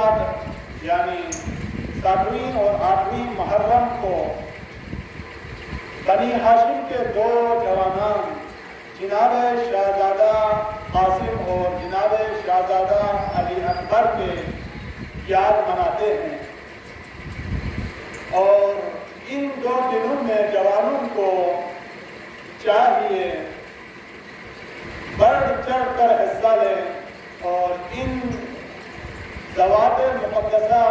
بعد یعنی 7ویں اور 8ویں محرم کو بنی ہاشم کے 2 جوانان جناب شہزادہ قاسم اور جناب شہزادہ علی اکبر کے یاد مناتے ہیں، اور ان 2 دنوں میں جوانوں کو چاہیے بڑھ چڑھ کر حصہ لیں اور ان ذوات مقدسہ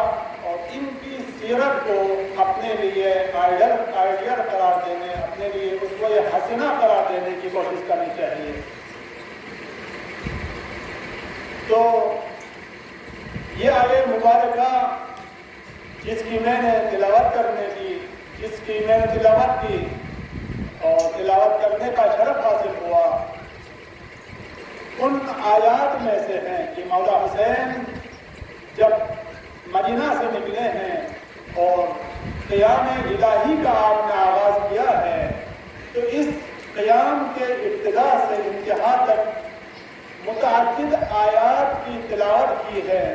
اور ان کی سیرت کو اپنے لیے آئیڈیل قرار دینے، اپنے لیے اسوہ حسنہ قرار دینے کی کوشش کرنی چاہیے۔ تو یہ آیت مبارکہ جس کی میں نے تلاوت کی اور تلاوت کرنے کا شرف حاصل ہوا، ان آیات میں سے ہیں کہ مولا حسین جب مدینہ سے نکلے ہیں اور قیام الہی کا آپ نے آغاز کیا ہے، تو اس قیام کے ابتدا سے انتہا تک متعدد آیات کی تلاوت کی ہے۔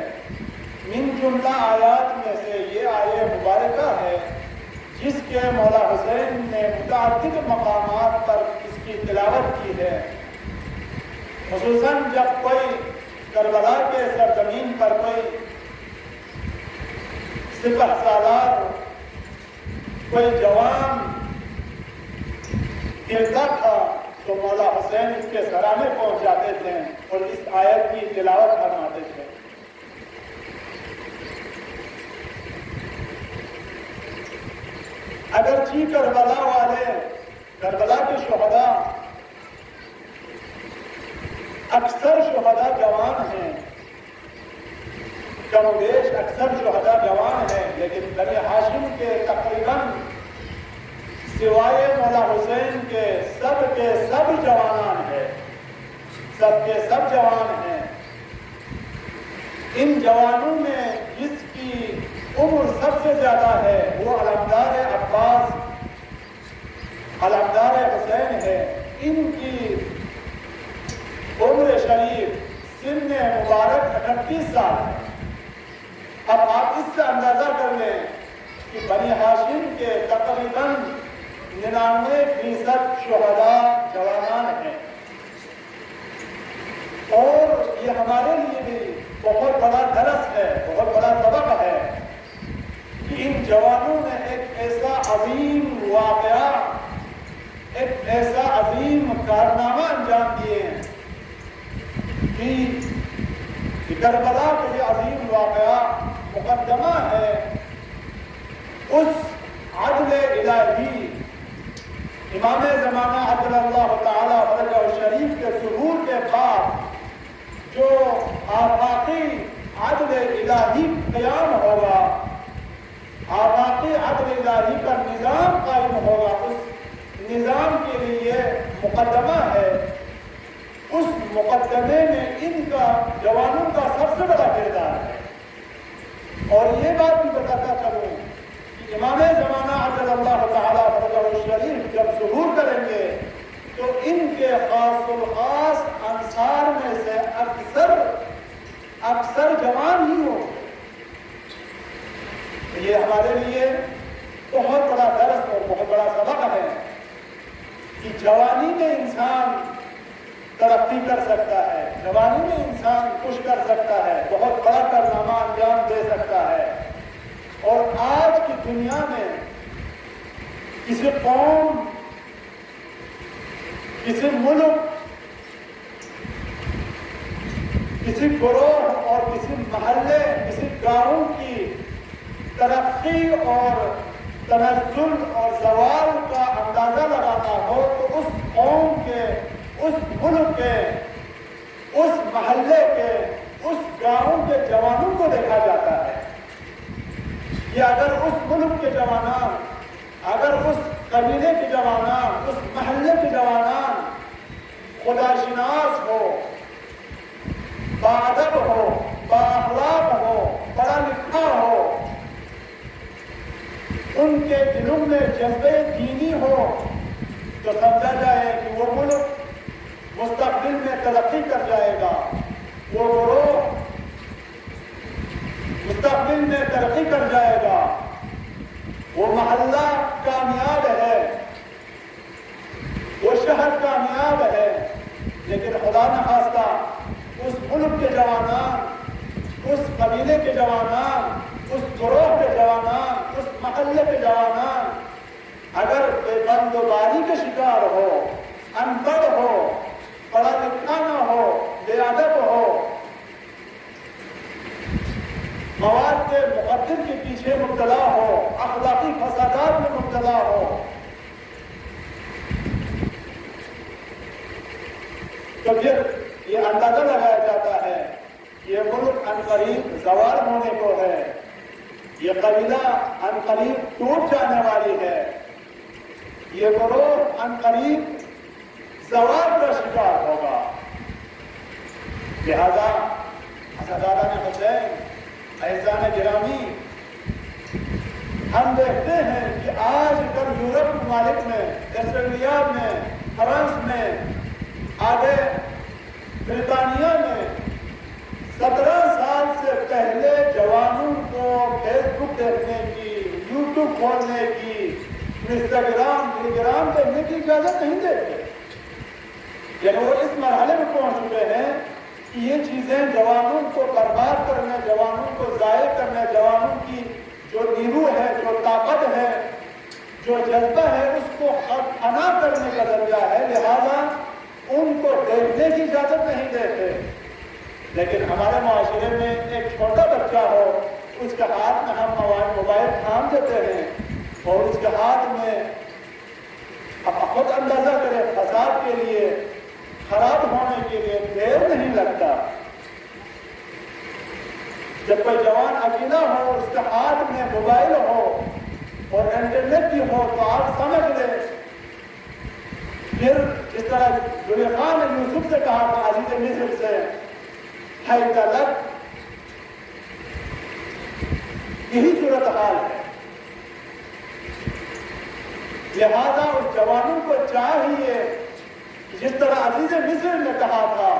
من جملہ آیات میں سے یہ آیت مبارکہ ہے جس کے مولا حسین نے متعدد مقامات پر اس کی تلاوت کی ہے، خصوصاً جب کوئی کربلا کے سرزمین پر کوئی سپہ سالار، کوئی جوان گرتا تھا تو مولا حسین اس کے سرانے پہنچ جاتے تھے اور اس آیت کی تلاوت فرماتے تھے۔ اگرچہ کربلا والے، کربلا کے شہداء، اکثر شہداء جوان ہیں، کم و بیش اکثر شہداء جوان ہیں، لیکن بنی ہاشم کے تقریباً سوائے مولا حسین کے سب جوانان ہیں، سب کے سب جوان ہیں۔ ان جوانوں میں جس کی عمر سب سے زیادہ ہے وہ علمدار عباس، علمدار حسین ہے۔ ان کی عمر شریف سن مبارک 38 سال ہے۔ اب آپ اس سے اندازہ کر لیں کہ بنی ہاشم کے تقریباً 99% شہداء جوانان ہیں، اور یہ ہمارے لیے بھی بہت بڑا درس ہے، بہت بڑا سبق ہے کہ ان جوانوں نے ایک ایسا عظیم واقعہ، ایک ایسا عظیم کارنامہ انجام دیے ہیں کہ کربلا کا یہ عظیم واقعہ مقدمہ ہے اس عدل الہی، امام زمانہ عدل اللہ تعالی فرجہ الشریف کے ظہور کے بعد جو آفاقی عدل الہی قیام ہوگا، آفاقی عدل الہی کا نظام قائم ہوگا، اس نظام کے لیے مقدمہ ہے۔ اس مقدمے میں ان کا جوانوں کا سب سے بڑا کردار ہے۔ اور یہ بات بھی بتاتا چلوں کہ امام زمانہ عجل اللہ تعالیٰ فرجہ الشریف جب ظہور کریں گے تو ان کے خاص الخاص انصار میں سے اکثر جوان ہی ہوں۔ یہ ہمارے لیے بہت بڑا درس اور بہت بڑا سبق ہے کہ جوانی میں انسان ترقی کر سکتا ہے، جوانی میں انسان کچھ کر سکتا ہے، بہت بڑا کارنامہ انجام دے سکتا ہے۔ اور آج کی دنیا میں کسی قوم، کسی ملک، کسی گروہ اور کسی محلے، کسی گاؤں کی ترقی اور تنزل اور زوال کا اندازہ لگانا ہو تو اس قوم کے، اس ملک کے، اس محلے کے، اس گاؤں کے جوانوں کو دیکھا جاتا ہے۔ کہ اگر اس ملک کے جوانان، اگر اس قبیلے کے جوانان، اس محلے کے جوانان خدا شناس ہو، باادب ہو، بااخلاق ہو، پڑھا لکھا ہو، ان کے دلوں میں جذبے دینی ہو، تو سمجھا جائے کہ وہ ملک مستقبل میں ترقی کر جائے گا، وہ گروہ میں ترقی کر جائے گا، وہ محلہ کامیاب ہے، وہ شہر کامیاب ہے، لیکن خدا نخواستہ اس ملک کے جوانان، اس قبیلے کے جوانان، اس گروہ کے جوانان، اس محلے کے جوانان اگر بے بندوباری کے شکار ہو، ان پڑھ ہو، پڑھا لکھا نہ ہو، بے ادب ہو، مواد کے مقدر کے پیچھے مبتلا ہو، اخلاقی فسادات میں مبتلا ہو، تو پھر یہ اندازہ لگایا جاتا ہے یہ ملک عنقریب زوال ہونے کو ہے، یہ قبیلہ عنقریب ٹوٹ جانے والی ہے، یہ گروہ عنقریب زوال کا شکار ہوگا۔ لہذا اسدادان حسین، اعزان گرامی، ہم دیکھتے ہیں کہ آج کل یورپ ممالک میں، آسٹریلیا میں، فرانس میں، آگے برطانیہ میں 17 سال سے پہلے جوانوں کو فیس بک دیکھنے کی، یوٹیوب کھولنے کی، انسٹاگرام، ٹیلی گرام دیکھنے کی اجازت نہیں دیتے، یعنی وہ اس مرحلے میں پہنچ چکے ہیں کہ یہ چیزیں جوانوں کو برباد کرنے، جوانوں کو ضائع کرنے، جوانوں کی جو نیرو ہے، جو طاقت ہے، جو جذبہ ہے، اس کو فنا کرنے کا ذریعہ ہے، لہذا ان کو دیکھنے کی اجازت نہیں دیتے۔ لیکن ہمارے معاشرے میں ایک چھوٹا بچہ ہو، اس کے ہاتھ میں ہم موبائل تھام دیتے ہیں اور اس کے ہاتھ میں اب خود اندازہ کرے فساد کے لیے، خراب ہونے کے لیے دیر نہیں لگتا۔ جب کوئی جوان اکیلا ہو، اس کے ہاتھ میں موبائل ہو اور انٹرنیٹ بھی ہو تو آپ سمجھ لیں، پھر اس طرح زلیخا نے یوسف سے کہا تھا، عزیز مصر سے، حیدلک، یہی صورتحال ہے۔ لہذا اس جوانوں کو چاہیے جس طرح عزیز مصر نے کہا تھا،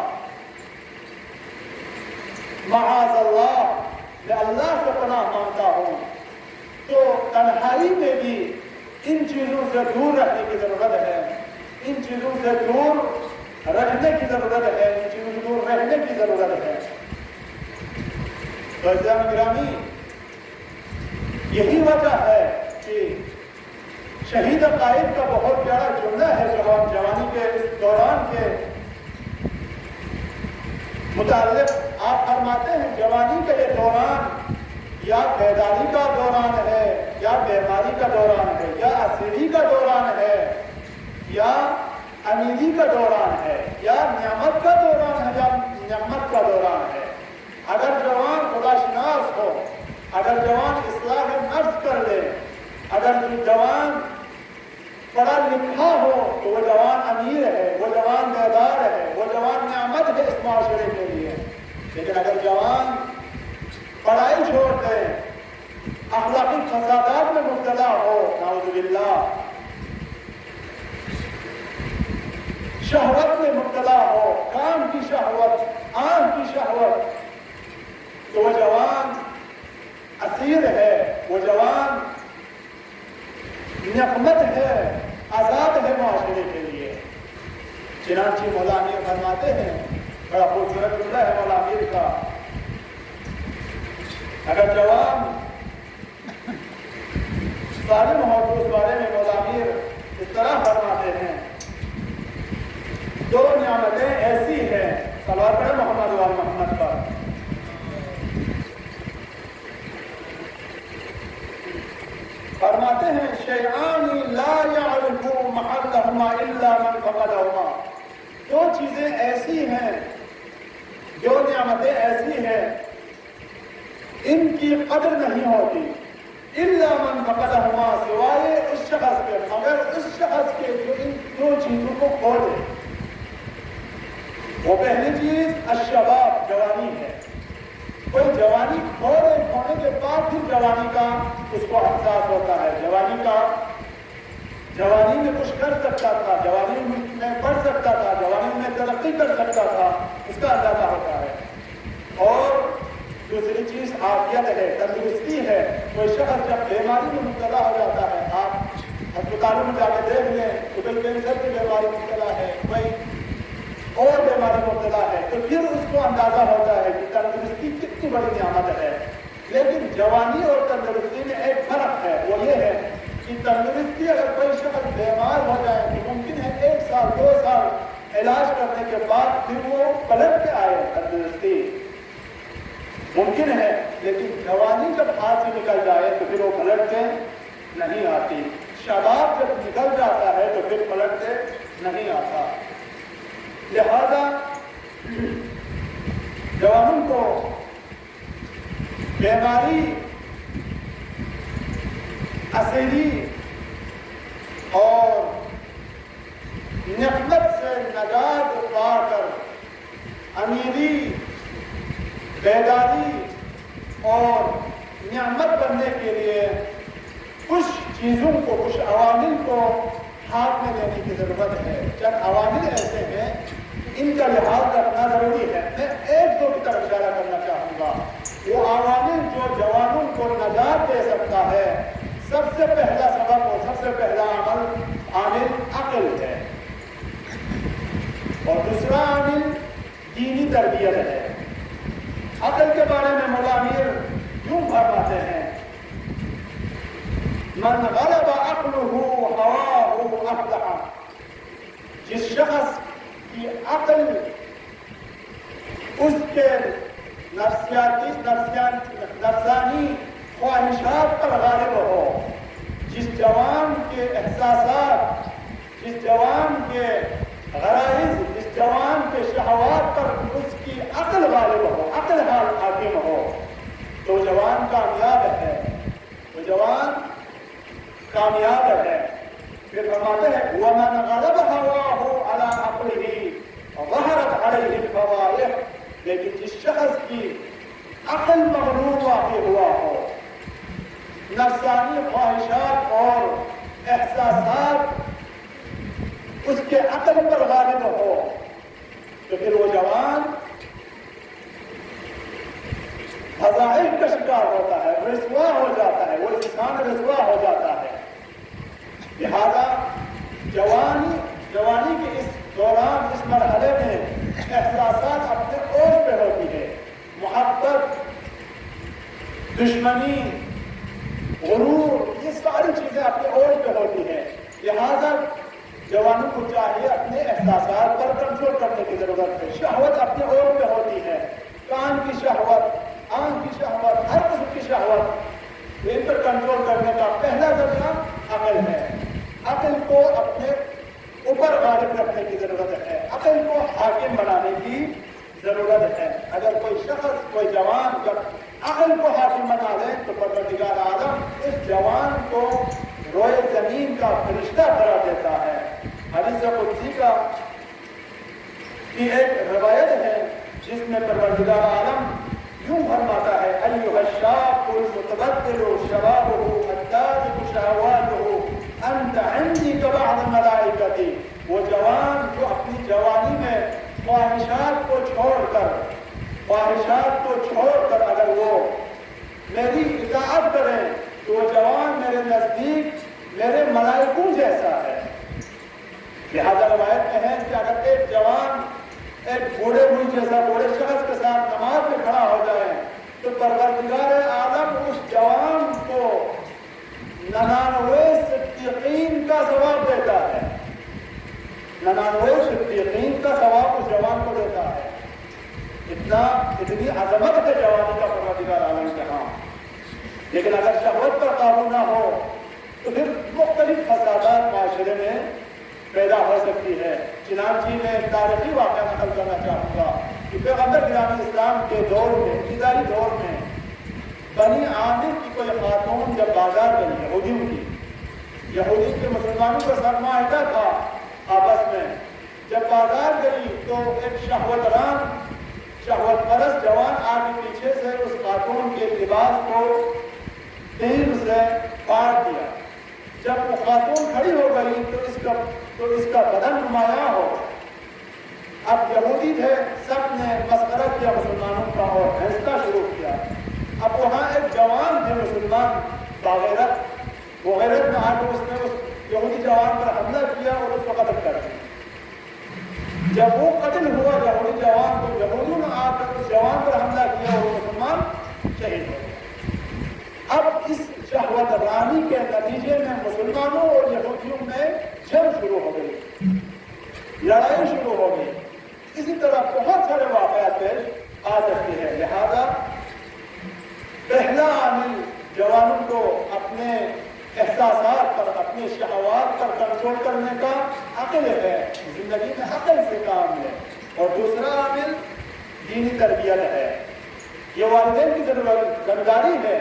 معاذ اللہ، میں اللہ سے پناہ مانگتا ہوں، تو تنہائی میں بھی ان چیزوں سے دور رہنے کی ضرورت ہے، ان چیزوں سے دور رکھنے کی ضرورت ہے، ان چیزوں سے دور رہنے کی ضرورت ہے۔ تو عزیزان گرامی، یہی وجہ ہے کہ شہید قائد کا بہت پیارا جملہ ہے جو ہم جوانی کے اس دوران کے متعلق آپ فرماتے ہیں، جوانی کا یہ دوران یا بیداری کا دوران ہے، یا بیماری کا دوران ہے، یا اسیری کا دوران ہے، یا امیری کا دوران ہے، یا نعمت کا دوران ہے، یا نعمت کا دوران ہے۔ اگر جوان خدا شناس ہو، اگر جوان اصلاح نفس کر لے، اگر جوان پڑھا لکھا ہو تو وہ جوان امیر ہے، وہ جوان بیدار ہے، وہ جوان نعمت ہے اس معاشرے کے لیے۔ لیکن اگر جوان پڑھائی چھوڑ دے، اخلاقی فسادات میں مبتلا ہو، نعوذ باللہ، شہوت میں مبتلا ہو، کام کی شہوت، آنکھ کی شہوت، تو وہ جوان اسیر ہے، وہ جوان نعمت ہے، آزاد ہے معاشرے کے لیے۔ چنانچہ مولا امیر فرماتے ہیں، بڑا خوبصورت جملہ ہے مولا امیر کا، اگر جوان سالم ہو تو اس بارے میں مولا امیر اس طرح فرماتے ہیں، دو نعمتیں ایسی ہیں، صلوات پڑھیں محمد وآل محمد پر، فرماتے ہیں شیئان لا یعرف محلہما الا من فقدہما، دو چیزیں ایسی ہیں، دو نعمتیں ایسی ہیں، ان کی قدر نہیں ہوتی الا من فقدہما، سوائے اس شخص کے، مگر اس شخص کے جو ان دو چیزوں کو کھو دے۔ وہ پہلی چیز الشباب، جوانی ہے۔ کوئی جوانی کھونے کے بعد پھر جوانی کا اس کو احساس ہوتا ہے، جوانی میں کچھ کر سکتا تھا، جوانی میں پڑھ سکتا تھا، جوانی میں ترقی کر سکتا تھا، اس کا اندازہ ہوتا ہے۔ اور دوسری چیز عافیت ہے، تندرستی ہے۔ کوئی شخص جب بیماری میں مبتلا ہو جاتا ہے، آپ ہسپتالوں میں جا کے دیکھ لیں کہ کوئی کینسر کی بیماری مبتلا ہے، کوئی اور بیماری مبتلا ہے، تو پھر اس کو اندازہ ہوتا ہے کہ تندرستی کتنی بڑی نعمت ہے۔ لیکن جوانی اور تندرستی میں ایک فرق ہے، وہ یہ ہے کہ تندرستی اگر کوئی شخص بیمار ہو جائے تو ممکن ہے 1 سال 2 سال علاج کرنے کے بعد پھر وہ پلٹ کے آئے، تندرستی ممکن ہے، لیکن جوانی جب ہاتھ سے نکل جائے تو پھر وہ پلٹ کے نہیں آتی۔ شباب جب نکل جاتا ہے تو پھر پلٹ کے نہیں آتا۔ لہذا جوانوں کو بیماری، اسیری اور نعمت سے نجات پا کر امیری، بیداری اور نعمت بننے کے لیے کچھ چیزوں کو، کچھ عوامل کو ہاتھ میں لینے کی ضرورت ہے۔ چند عوامل ایسے ہیں ان کا لحاظ رکھنا ضروری ہے۔ میں 1-2 کی طرف اشارہ کرنا چاہوں گا۔ وہ عوامل جو جوانوں کو نجات دے سکتا ہے، سب سے پہلا سبب اور سب سے پہلا عامل عقل ہے، اور دوسرا عامل دینی تربیت ہے۔ عقل کے بارے میں مولا امیر یوں فرماتے ہیں: من غلب عقلہ ہواہ افلح۔ جس شخص کی عقل اس کے نفسانی خواہشات پر غالب ہو، جس جوان کے احساسات، جس جوان کے غرائز، جس جوان کے شہوات پر اس کی عقل غالب ہو، عقل حاکم ہو، تو جوان کامیاب ہے، تو جوان کامیاب ہے۔ پھر فرماتے ہیں وَمَنْ غَلَبَ هَوَاهُ عَلَىٰ عَقْلِهِ وَظَهَرَتْ عَلَيْهِ الْفَوَائِحُ۔ لیکن جس شخص کی عقل مغلوب واقع ہوا ہو، نفسانی خواہشات اور احساسات اس کے عقل پر غالب ہو، تو پھر وہ جوان فضائح کا شکار ہوتا ہے، رسوا ہو جاتا ہے، وہ انسان رسوا ہو جاتا ہے۔ لہذا جوانی کے اس دوران، اس مرحلے میں احساسات اپنے اوج پہ ہوتی ہے۔ محبت، دشمنی، غرور، یہ ساری چیزیں اپنے اوج پہ ہوتی ہیں۔ لہذا جوانوں کو چاہیے اپنے احساسات پر کنٹرول کرنے کی ضرورت ہے۔ شہوت اپنے اوج پہ ہوتی ہے، کان کی شہوت، آنکھ کی شہوت، ہر قسم کی شہوت، ان پر کنٹرول کرنے کا پہلا ذریعہ عقل ہے۔ عقل کو اپنے اوپر غالب رکھنے کی ضرورت ہے، عقل کو حاکم بنانے کی ضرورت ہے۔ اگر کوئی شخص، کوئی جوان جب عقل کو حاکم بنا لے تو پروردگار عالم اس جوان کو روئے زمین کا فرشتہ قرار دیتا ہے۔ حدیث قدسی کی ایک روایت ہے جس میں پروردگار عالم یوں فرماتا ہے: ایھا الشاب المتبدل شبابہ التارک شہواتہ انت عندی کبعض الملائکۃ۔ وہ جوان جو اپنی جوانی میں خواہشات کو چھوڑ کر اگر وہ میری اطاعت کرے تو وہ جوان میرے نزدیک میرے ملائکوں جیسا ہے۔ لہذا روایت میں ہے کہ اگر ایک جوان ایک بوڑھے شخص کے ساتھ نماز میں کھڑا ہو جائے تو پروردگار عالم اس جوان کو 99 صدیقین کا ثواب دیتا ہے، 99 صدیقین کا ثواب اس جوان کو دیتا ہے۔ اتنی عظمت ہے جوانی کا پروردگار عالم کے ہاں۔ لیکن اگر شہوت پر قابو نہ ہو تو پھر مختلف فسادات معاشرے میں پیدا ہو سکتی ہے۔ چنانچہ میں ایک تاریخی واقعہ نقل کرنا چاہوں گا کہ پیغمبر گرامی اسلام کے دور میں، ابتدائی دور میں، بنی عامر کی کوئی خاتون جب بازار گئی، یہودی کے مسلمانوں کا سر معاہدہ تھا آپس میں، جب بازار گئی تو ایک شہوت پرست جوان آگے پیچھے سے اس خاتون کے لباس کو تیر سے کاٹ دیا۔ جب وہ خاتون کھڑی ہو گئی تو اس کا بدن نمایاں ہو۔ اب یہودی تھے، سب نے مسخرہ کیا مسلمانوں کا اور فیصلہ شروع کیا. اب وہاں ایک جوان تھے مسلمان باغیرت، وہ غیرت میں آ کر اس نے اس یہودی جوان پر حملہ کیا اور اس کو قتل کر دیا. جب وہ قتل ہوا یہودی جوان، تو یہودیوں نے آ کر اس جوان پر حملہ کیا اور وہ مسلمان شہید ہو گئے. اب اس شہوت رانی کے نتیجے میں مسلمانوں اور یہودیوں میں جنگ شروع ہو گئی، لڑائی شروع ہو گئی. اسی طرح بہت سارے واقعات پیش آ سکتے ہیں. لہذا پہلا عامل جوانوں کو اپنے احساسات پر، اپنے شہوات پر کنٹرول کرنے کا عقل ہے، زندگی میں عقل سے کام ہے. اور دوسرا عامل دینی تربیت ہے. یہ والدین کی ذمہ داری ہے.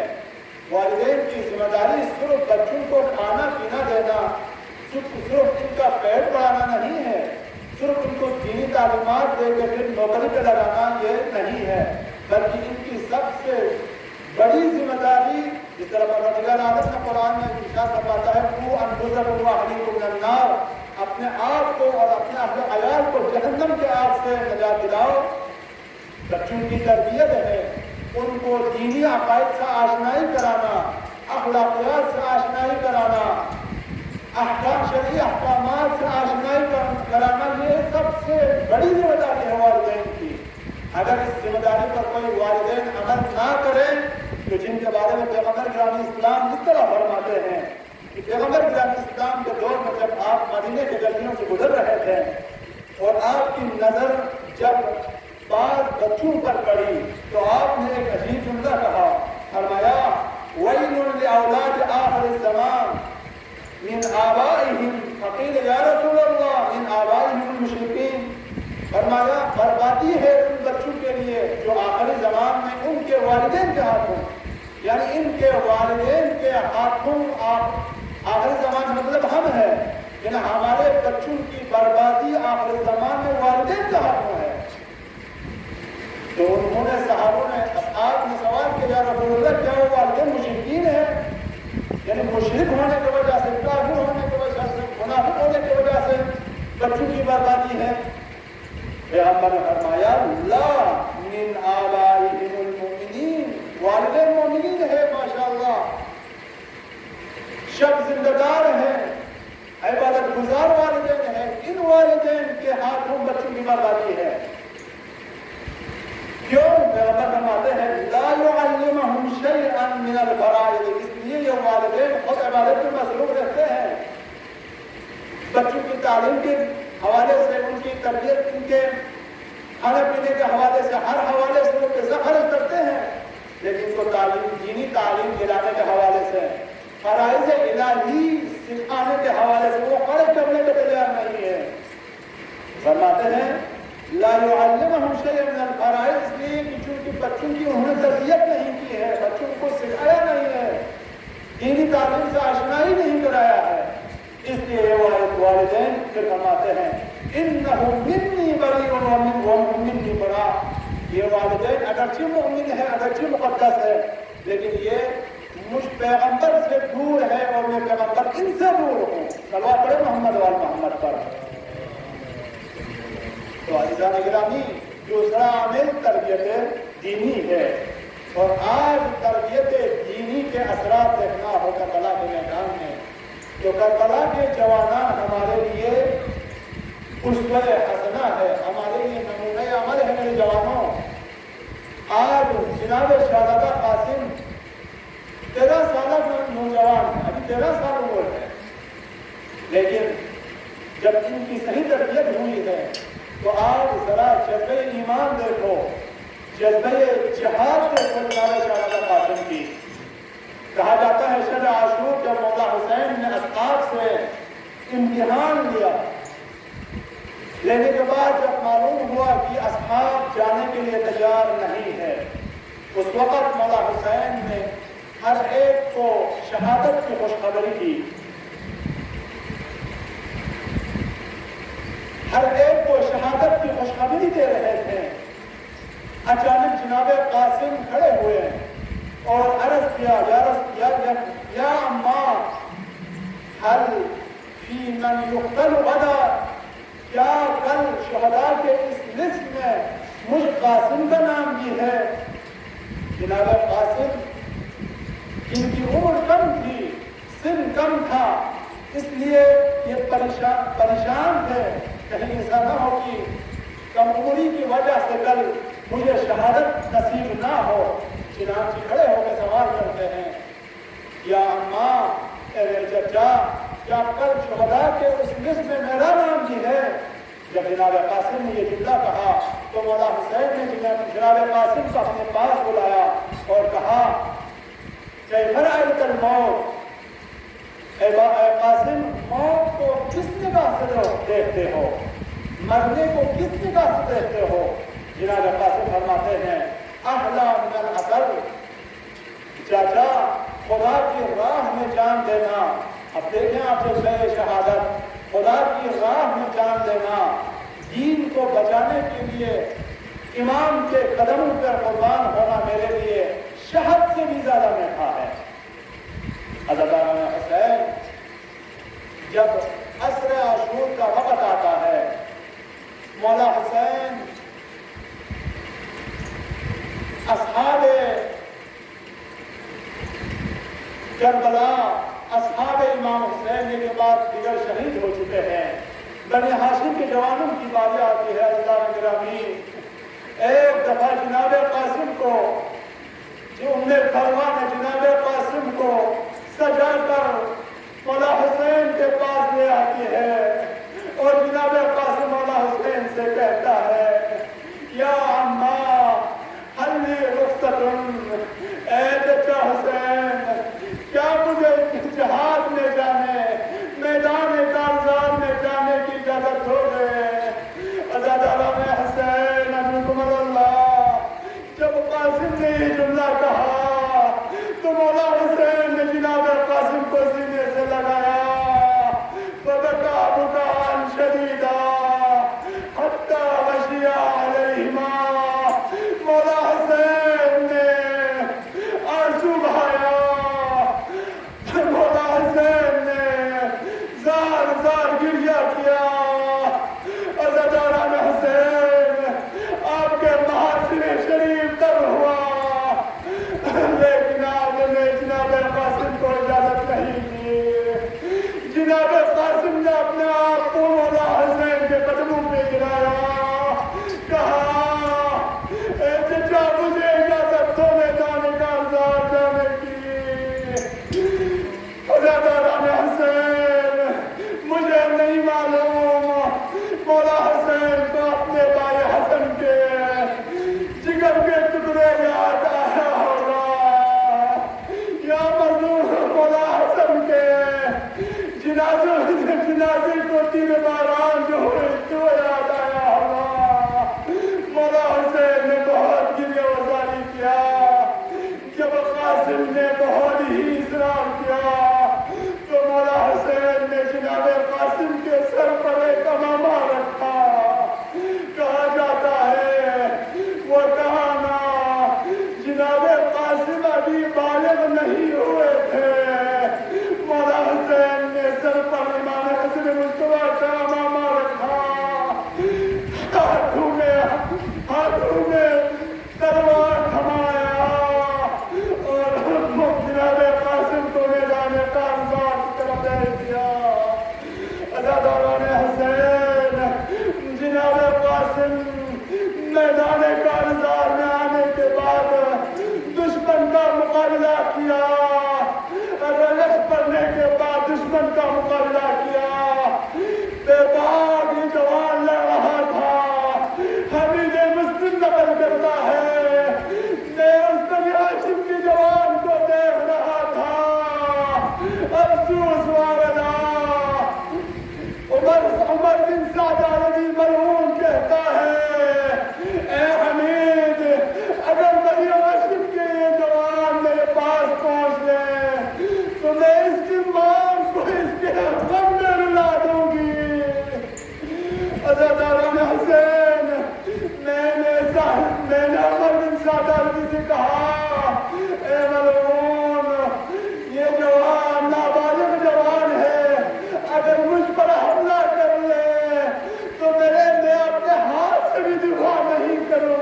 والدین کی ذمہ داری صرف بچوں کو کھانا پینا دینا، صرف ان کا پیٹ بڑھانا نہیں ہے، صرف ان کو دینی تعلیمات دے کے پھر نوکری پہ لگانا یہ نہیں ہے، بلکہ ان کی سب سے بڑی ذمہ داری، جس طرح پروردگار عالم نے قرآن میں ارشاد فرماتا ہے قوا انفسکم واہلیکم من النار، اپنے آپ کو اور اپنے اہل عیال کو جہنم کے آگ سے نجات دلاؤ. بچوں کی تربیت ہے، ان کو دینی عقائد سے آشنائی کرانا، اخلاقیات سے آشنائی کرانا، شرعی احکامات سے آشنائی کرانا، یہ سب سے بڑی ذمہ داری ہے والدین کی. اگر اس ذمہ داری پر کوئی والدین عمل نہ کرے تو جن کے بارے میں پیغمبر گرامی اسلام اس طرح فرماتے ہیں کہ پیغمبر گرامی اسلام کے دور میں جب آپ مدینے کے گلیوں سے گزر رہے تھے اور آپ کی نظر جب بعض بچوں پر پڑی تو آپ نے ایک عجیب جملہ کہا، فرمایا وَيْلٌ لِأَوْلَادِ آخِرِ الزَّمَانِ مِنْ آبَائِهِمْ فَقِيلَ يَا رَسُولَ اللَّهِ مِنْ آبَائِهِمُ الْمُشْرِكِينَ. فرمایا بربادی ہے ان بچوں کے لیے جو آخری زمان میں ان کے والدین کے ہاتھوں، یعنی ان کے والدین کے ہاتھوں آخری زمان مطلب ہم ہے، یعنی ہمارے بچوں کی بربادی آخری زمان میں والدین کے ہاتھوں ہے. تو انہوں نے صحابوں نے اصحاب نے سوال کیا یا رسول اللہ کیا وہ والدین مشرکین ہیں، یعنی مشرک ہونے کی وجہ سے، کافر ہونے کی وجہ سے، منافق ہونے کی وجہ سے بچوں کی بربادی ہے؟ پیغمبر نے فرمایا لا من آبائہم المؤمنین، والدین مومنین ہے ماشاءاللہ، شب زندہ دار ہیں، عبادت گزار والدین ہیں، ان والدین کے ہاتھوں بچوں کی بربادی ہے. کیوں؟ پیغمبر فرماتے ہیں لا يعلمهم شيئا من الفرائض، اس لیے یہ والدین خود عبادت میں مصروف رہتے ہیں، بچوں کی تعلیم کے حوالے سے، ان کی تربیت، ان کے کھانے پینے کے حوالے سے، ہر حوالے سے وہ پیسہ خرچ کرتے ہیں، لیکن ان کو تعلیم، دینی تعلیم دلانے کے حوالے سے، فرائض الہی سکھانے کے حوالے سے وہ خرچ کرنے کے تیار نہیں ہے. فرماتے ہیں لا يعلمهم شيئا من الفرائض، اس لیے کہ چونکہ بچوں کی انہوں نے تربیت نہیں کی ہے، بچوں کو سکھایا نہیں ہے، دینی تعلیم سے آشنائی نہیں کرایا ہے، اس لیے والدین پھر فرماتے ہیں انہ منی بری ومنی برا. یہ والدین اگرچہ مومن ہے، اگرچہ مقدس ہے، لیکن یہ مجھ پیغمبر سے دور ہے اور میں پیغمبر ان سے دور ہوں. صلوات پڑھیں محمد وال محمد پر. تو عزیزان گرامی، دوسرا عامل تربیت دینی ہے، اور آج تربیت دینی کے اثرات دیکھنا ہو کربلا کے میدان میں، تو کربلا کے جوانان ہمارے لیے اسوہ حسنہ ہے، ہمارے لیے نمونہ عمل ہے. میرے جوانوں، آج جناب شہزادہ قاسم 13 سالہ نوجوان ہے، ابھی 13 سال عمر ہے، لیکن جب ان کی صحیح تربیت ہوئی ہے تو آج ذرا جذبہ ایمان دیکھو، جذبہ جہاد دیکھو. جناب شہزادہ قاسم کی کہا جاتا ہے شب عاشور جب مولا حسین نے اصحاب سے امتحان لیا، لینے کے بعد جب معلوم ہوا کہ اصحاب جانے کے لیے تیار نہیں ہے، اس وقت مولا حسین نے ہر ایک کو شہادت کی خوشخبری دی، ہر ایک کو شہادت کی خوشخبری دے رہے تھے. اچانک جناب قاسم کھڑے ہوئے اور عرض کیا یا عمار هل فی من یقتل غدا، کیا کل شہداء کے اس لسٹ میں مجھ قاسم کا نام بھی ہے۔ جناب قاسم ان کی عمر کم تھی، سن کم تھا، اس لیے یہ پریشان تھے، کہیں ایسا نہ ہو کہ کم عمری کی وجہ سے کل مجھے شہادت نصیب نہ ہو۔ چنانچہ کھڑے ہو کے سوال کرتے ہیں، یا اماں، اے میرے چچا، کیا کل شہداء کے اس لسٹ میں میرا نام بھی ہے؟ جب جناب قاسم نے یہ جملہ کہا تو مولا حسین نے جناب قاسم کو اپنے پاس بلایا اور کہا کہ فرائض الموت، اے قاسم، موت کو کس نگاہ سے دیکھتے ہو؟ مرنے کو کس نگاہ سے دیکھتے ہو؟ جناب قاسم فرماتے ہیں، احلا من العسل، چاچا خدا کی راہ میں جان دینا، اب دیکھیں آپ جذبۂ شہادت، خدا کی راہ میں جان دینا، دین کو بچانے کے لیے امام کے قدموں پر قربان ہونا میرے لیے شہد سے بھی زیادہ میٹھا ہے۔ عزیزان حسین، جب عصر عاشور کا وقت آتا ہے، مولا حسین اصحاب کربلا، اصحاب امام حسین کے بعد دیگر شہید ہو چکے ہیں، بنی ہاشم کے جوانوں کی باری آتی ہے۔ اللہ گرامی، ایک دفعہ جناب قاسم کو، جو ام فروا نے جناب قاسم کو سجا کر مولا حسین کے پاس لے آتی ہے اور جناب قاسم مولا حسین سے کہتا ہے، یا اماں حلی رخصت، اے چچا حسین، کیا مجھے جہاد میں جانے، میدان کارزار میں جانے کی اجازت ہو گئے؟ عزیزان حسین عنکم اللہ، جب قاسم نے یہ جملہ کہا تو مولا حسین نے جناب قاسم کو سینے سے لگایا، فبکا بکاء شدیدا حتی غشی علیہما، مولا حسین نے آنسو بہایا، مولا حسین نے زار زار گریہ کیا۔ عزیزان حسین، آپ کے محاصرے شریف تر ہوا، لیکن آپ نے جناب قاسم کو اجازت نہیں دی۔ جناب قاسم نے اپنے آپ کو مولا حسین کے قدموں پہ گرایا، کہا، اے چچا، مجھے اجازت دو میدان کارزار جانے کی۔ عزیزان حسین، مجھے نہیں معلوم مولا حسین کو اپنے بھائی حسن کے جگر کے ٹکڑے یاد آیا ہوگا، یا مظلوم مولا حسن کے جنازے کو تیر باران جو ہوئے تو یاد آیا ہوگا۔ مولا حسین نے بہت گریہ وزاری کیا، جب قاسم نے بہت ہی اصرار کیا تو مولا حسین نے جناب قاسم کے سر پر ایک امامہ رکھا۔ کہا جاتا ہے وہ کہانا جناب قاسم ابھی بالغ نہیں ہوئے تھے، مولا حسین نے سر پر امام حسن مصطفیٰ کا امامہ رکھا، ہاتھوں میں تلوار تھمایا اور جناب قاسم کو میدان کارزار کی طرف بھیج دیا۔ عزیزان حسین، جناب قاسم میدان کارزار میں آنے کے بعد دشمن کا مقابلہ کیا، رلس پڑنے کے بعد دشمن کا مقابلہ کیا، بے باک جوان لڑ رہا تھا۔ حمید مسلم نقل کرتا ہے، میں اس بنی ہاشم کی جوان کو دیکھ رہا تھا، افسوس واردا۔ عمر بن سعد علی مرحوم کہتا ہے، اے حمید، اگر بنی ہاشم کے یہ جوان میرے پاس پہنچ لیں تو میں اس کی ماں کو اس کے غم میں رلا دوں گی۔ عزیزان حسین، میں نے عمر بن سعد علی سے کہا، اے ملعون، یہ جوان نابالغ جوان ہے، اگر مجھ پر حملہ کر لے تو میں اپنے ہاتھ سے بھی دفاع نہیں کروں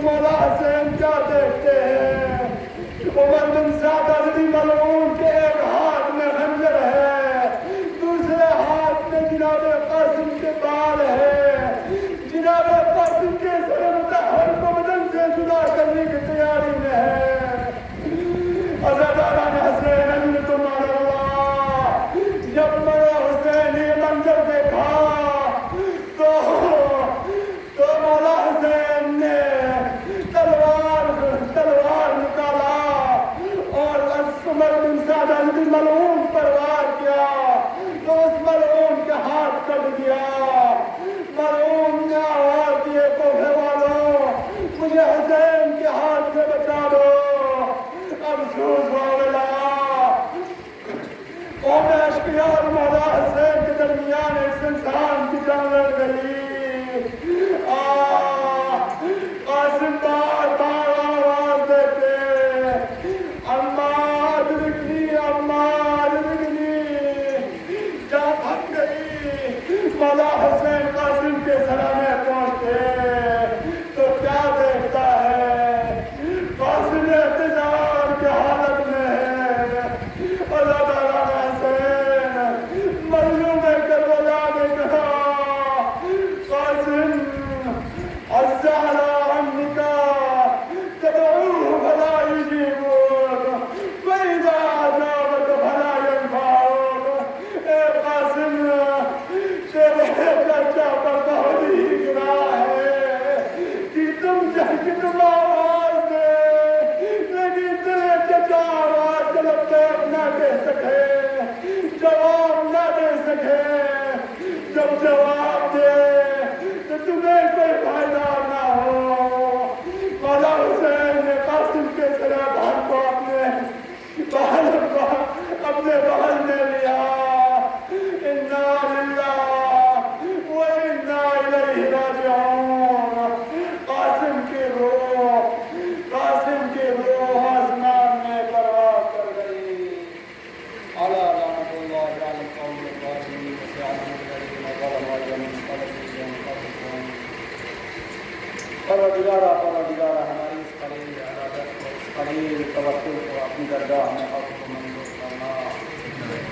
مولا حسین کیا دیکھتے ہیں؟ عمر بن سعد علی ملعون کے ایک ہاتھ میں خنجر ہے، دوسرے ہاتھ میں جناب قاسم کے بال ہے، جناب قاسم کے سر مطہر کو بدن سے جدا کرنے کی تیاری میں ہے۔ عزاداران حسین امینتم علی اللہ، جب مولا حسین یہ منظر دیکھا تو مولا حسین نے تلوار نکالا اور عمر بن سعد علی ملعون پر وار کیا تو اس ملعون کے ہاتھ کٹ گیا۔ ملعون نے آواز دیے کوفے والوں، مجھے حسین کے ہاتھ سے بچا دو۔ افسوس ہو گیا، قوم اشقیا اور مولا حسین کے درمیان ایک انسان کی جان لڑ گئی۔ قاسم بار بار آواز دیتے، اماں ادرکنی، اماں ادرکنی، جان تھک گئی۔ مولا حسین قاسم کے سرانے پہنچتے تو کیا دیکھتا ہے؟ قاسم احتجاج کی حالت میں ہے۔ عزاداران حسین مظلوم کربلا نے کہا، قاسم الزہرا عنک تدعوہ فلا یجیبک وإذا أجابک فلا ینفعک۔ اے قاسم، تیرے چچا پر بہت ہی گناہ ہے کہ تم آواز دے، لیکن تیرے چچا آواز طلب نہ دے سکے، جواب نہ دے سکے۔ جب جواب دے تو تمہیں کوئی فائدہ نہ ہو۔ مولا حسین نے قاسم کے سرا بھر کو اپنے بغل میں لیا۔ انا للہ و انا الیہ راجعون۔ قاسم کی روح آسمان میں پرواز کر گئی۔ اعلیٰ لعنت اللہ علی القوم الظالمین وسيعلم الذين ظلموا أي منقلب ينقلبون۔ پروردگارہ ہماری اس قلیل عبادت کو، اس قلیل توکل کو اپنی درگاہ میں قبول و منظور فرما۔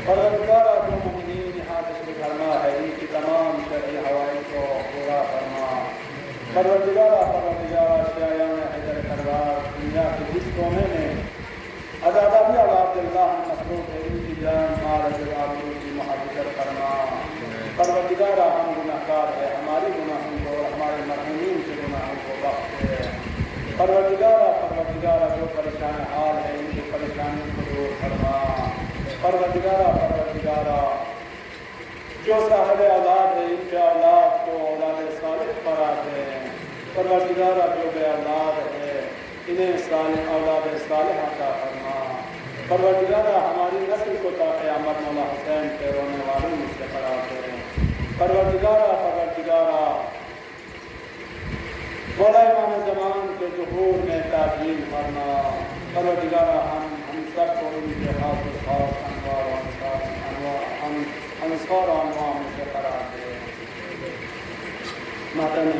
پروردگارہ جو مومنین یہاں تشریف فرما ہے ان کی تمام شرعی حوائج کو پورا فرما۔ پروردگارہ شیعیان حیدر کربلا دنیا کے جس کونے میں عزاداری اور عبداللہ مصروف ہے ان کی جان مال عزاداری کی محافظت فرما۔ پروردگارہ ہم گناہگار ہے، ہماری گناہوں کو اور ہمارے مرحومین کے گناہوں کو بخش دے۔ پروردگارہ جو پریشان حال ہے ان کی پریشانیوں کو دور فرما۔ پروردگارہ جو صاحب اولاد ہے ان کے اولاد کو اولاد صالح قرار دے۔ پروردگارہ جو بے اولاد ہے انہیں اولاد صالح عطا فرما۔ پروردگارہ ہماری نسل کو تا قیامت مولا حسین کے رونے والوں میں سے قرار دے۔ پروردگارہ مولا امام زمان کے ظہور میں تعظیم فرما۔ پروردگارہ ہم سب کو ان کے خاص انوار و انصار و انواع میں سے قرار دے۔ ماتم